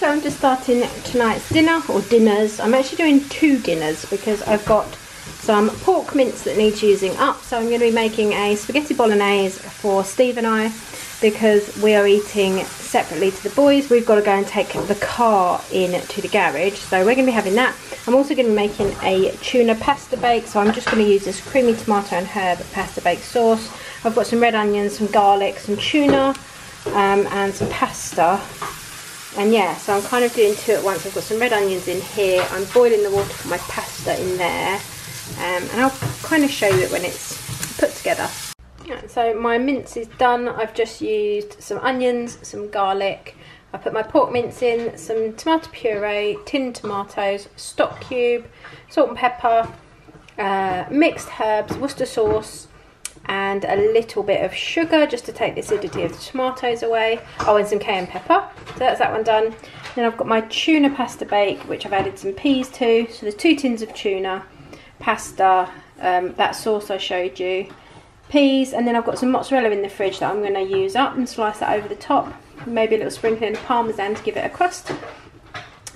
So I'm just starting tonight's dinner, or dinners. I'm actually doing 2 dinners because I've got some pork mince that needs using up. So I'm going to be making a spaghetti bolognese for Steve and I, because we are eating separately to the boys. We've got to go and take the car in to the garage, so we're going to be having that. I'm also going to be making a tuna pasta bake, so I'm just going to use this creamy tomato and herb pasta bake sauce. I've got some red onions, some garlic, some tuna, and some pasta. And yeah, so I'm kind of doing 2 at once. I've got some red onions in here. I'm boiling the water for my pasta in there. And I'll kind of show you it when it's put together. Right, so my mince is done. I've just used some onions, some garlic. I put my pork mince in, some tomato puree, tinned tomatoes, stock cube, salt and pepper, mixed herbs, Worcester sauce, and a little bit of sugar just to take the acidity of the tomatoes away. Oh, and some cayenne pepper. So that's that one done. Then I've got my tuna pasta bake, which I've added some peas to. So there's 2 tins of tuna, pasta, that sauce I showed you, peas, and then I've got some mozzarella in the fridge that I'm going to use up and slice that over the top. Maybe a little sprinkling of parmesan to give it a crust.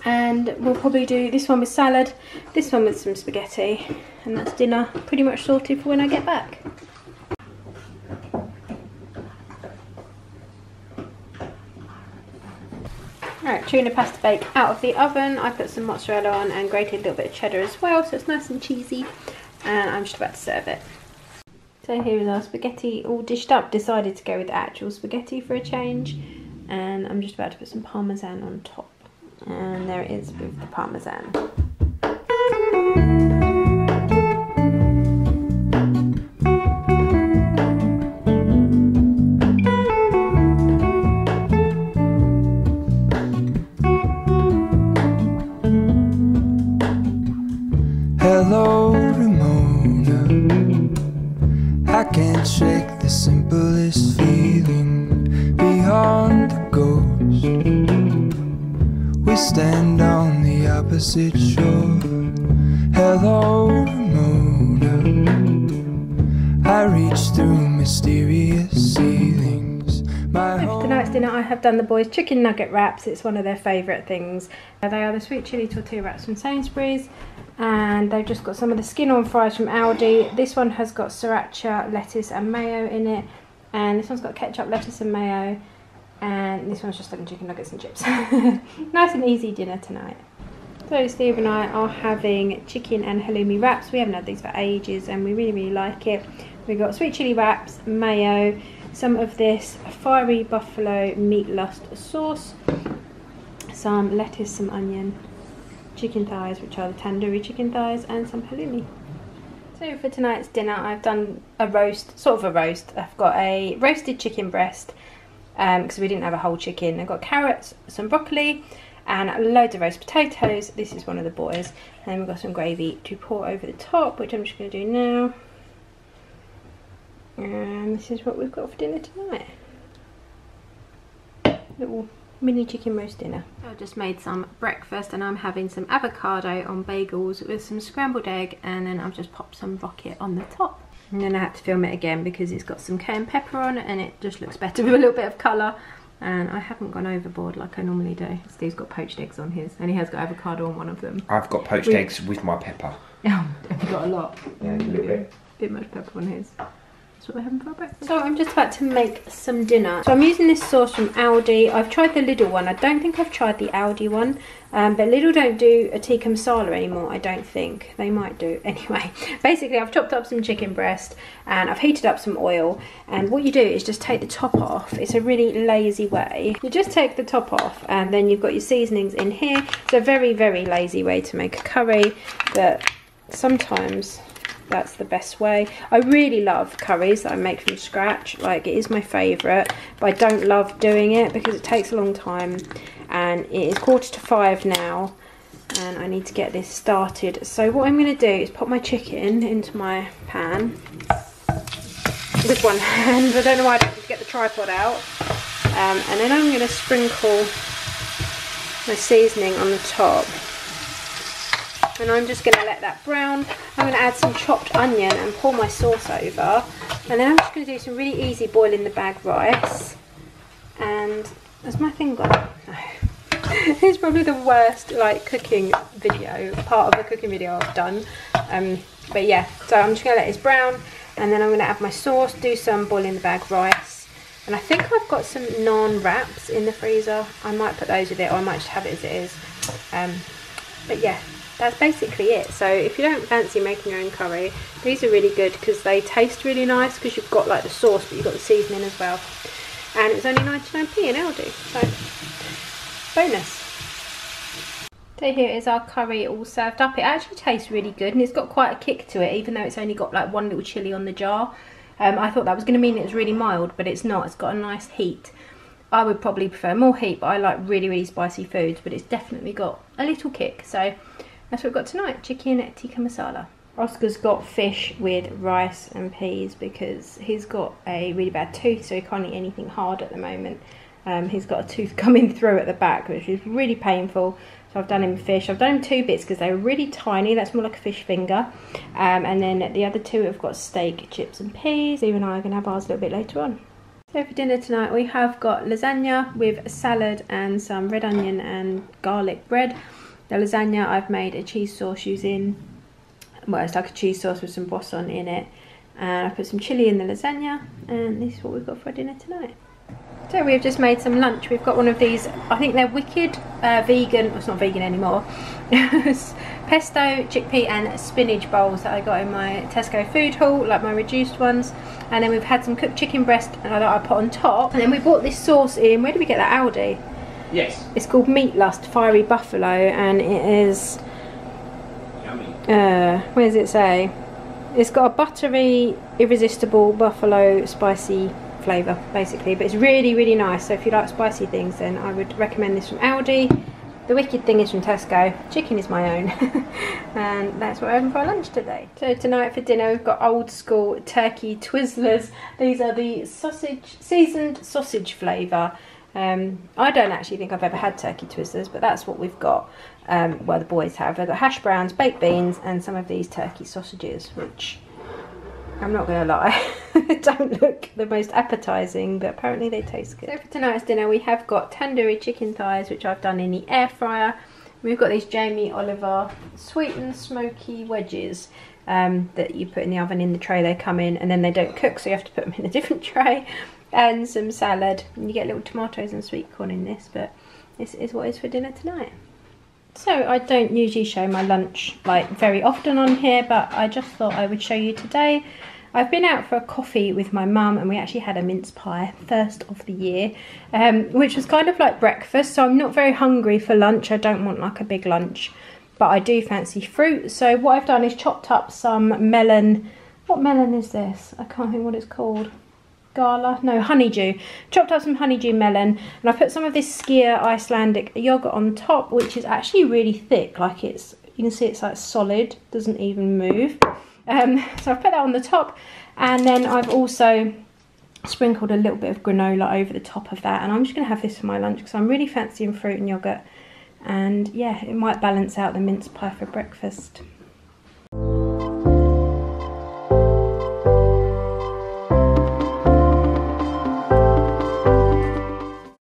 And we'll probably do this one with salad, this one with some spaghetti, and that's dinner pretty much sorted for when I get back. Alright, tuna pasta bake out of the oven. I put some mozzarella on and grated a little bit of cheddar as well, so it's nice and cheesy. And I'm just about to serve it. So here is our spaghetti all dished up. Decided to go with actual spaghetti for a change. And I'm just about to put some parmesan on top. And there it is with the parmesan. Hello, Ramona. I can't shake the simplest feeling beyond the ghost. We stand on the opposite shore. Hello, Ramona. I reach through mysterious ceilings. For tonight's dinner I have done the boys chicken nugget wraps. It's one of their favourite things. They are the sweet chilli tortilla wraps from Sainsbury's. And they've just got some of the skin on fries from Aldi. This one has got sriracha, lettuce and mayo in it, and this one's got ketchup, lettuce and mayo, and this one's just like chicken nuggets and chips. Nice and easy dinner tonight. So Steve and I are having chicken and halloumi wraps. We haven't had these for ages and we really like it. We've got sweet chilli wraps, mayo, some of this fiery buffalo meat lust sauce, some lettuce, some onion, chicken thighs, which are the tandoori chicken thighs, and some halloumi. So for tonight's dinner I've done a roast, sort of a roast. I've got a roasted chicken breast because we didn't have a whole chicken. I've got carrots, some broccoli and loads of roast potatoes. This is one of the boys. And then we've got some gravy to pour over the top, which I'm just going to do now. And this is what we've got for dinner tonight. Little mini chicken roast dinner. I just made some breakfast and I'm having some avocado on bagels with some scrambled egg, and then I've just popped some rocket on the top. And then I had to film it again because it's got some cayenne pepper on it and it just looks better with a little bit of colour. And I haven't gone overboard like I normally do. Steve's got poached eggs on his, and he has got avocado on one of them. I've got poached eggs with my pepper. Oh, have you got a lot? Yeah, a little bit. Bit much pepper on his. That's what we're having for breakfast. So I'm just about to make some dinner. So I'm using this sauce from Aldi. I've tried the Lidl one. I don't think I've tried the Aldi one. But Lidl don't do a tikka masala anymore, I don't think. They might do. Anyway, basically I've chopped up some chicken breast and I've heated up some oil. And what you do is just take the top off. It's a really lazy way. You just take the top off and then you've got your seasonings in here. It's a very lazy way to make a curry, but sometimes that's the best way. I really love curries that I make from scratch. Like, it is my favourite, but I don't love doing it because it takes a long time. And it is 4:45 now and I need to get this started. So what I'm going to do is pop my chicken into my pan with one hand. I don't know why I don't get the tripod out. And then I'm going to sprinkle my seasoning on the top. And I'm just going to let that brown. I'm going to add some chopped onion and pour my sauce over. And then I'm just going to do some really easy boil in the bag rice. And has my thing gone? No. It's probably the worst like cooking video, part of the cooking video I've done. But yeah, so I'm just gonna let this brown, and then I'm gonna add my sauce, do some boil in the bag rice, and I think I've got some naan wraps in the freezer. I might put those with it, or I might just have it as it is. But yeah, that's basically it. So if you don't fancy making your own curry, these are really good because they taste really nice, because you've got like the sauce but you've got the seasoning as well. And it was only 99p in Aldi, so bonus. So here is our curry all served up. It actually tastes really good, and it's got quite a kick to it, even though it's only got like one little chilli on the jar. I thought that was going to mean it was really mild, but it's not. It's got a nice heat. I would probably prefer more heat, but I like really, really spicy foods, but it's definitely got a little kick. So that's what we've got tonight, chicken tikka masala. Oscar's got fish with rice and peas because he's got a really bad tooth, so he can't eat anything hard at the moment. He's got a tooth coming through at the back, which is really painful. So I've done him fish. I've done him 2 bits because they're really tiny. That's more like a fish finger. And then the other 2 have got steak, chips and peas. Steve and I are going to have ours a little bit later on. So for dinner tonight we have got lasagna with a salad and some red onion and garlic bread. The lasagna, I've made a cheese sauce using, well, it's like a cheese sauce with some boisson in it. And I put some chilli in the lasagna, and this is what we've got for dinner tonight. So we've just made some lunch. We've got one of these, I think they're wicked vegan, well, it's not vegan anymore, pesto, chickpea and spinach bowls that I got in my Tesco food haul, like my reduced ones. And then we've had some cooked chicken breast that I put on top. And then we bought this sauce in, where did we get that, Aldi? Yes. It's called Meat Lust Fiery Buffalo, and it is, Yummy. where does it say? It's got a buttery, irresistible buffalo spicy flavour basically, but it's really, really nice. So if you like spicy things, then I would recommend this from Aldi. The wicked thing is from Tesco. Chicken is my own. And that's what we're having for our lunch today. So tonight for dinner we've got old school turkey Twizzlers. These are the seasoned sausage flavour. I don't actually think I've ever had turkey Twizzlers, but that's what we've got. Well, the boys have. They've got hash browns, baked beans and some of these turkey sausages, which, I'm not going to lie, they don't look the most appetising, but apparently they taste good. So for tonight's dinner we have got tandoori chicken thighs, which I've done in the air fryer. We've got these Jamie Oliver sweet and smoky wedges that you put in the oven in the tray they come in, and then they don't cook, so you have to put them in a different tray. And some salad, and you get little tomatoes and sweet corn in this, but this is what is for dinner tonight. So I don't usually show my lunch like very often on here, but I just thought I would show you today. I've been out for a coffee with my mum, and we actually had a mince pie, first of the year, which was kind of like breakfast, so I'm not very hungry for lunch. I don't want like a big lunch, but I do fancy fruit. So what I've done is chopped up some melon. What melon is this? I can't think what it's called. Gala? No, honeydew. Chopped up some honeydew melon, and I put some of this Skyr Icelandic yogurt on top, which is actually really thick. Like it's, you can see it's like solid, doesn't even move. So I've put that on the top, and then I've also sprinkled a little bit of granola over the top of that, and I'm just going to have this for my lunch because I'm really fancying fruit and yogurt, and yeah, it might balance out the mince pie for breakfast.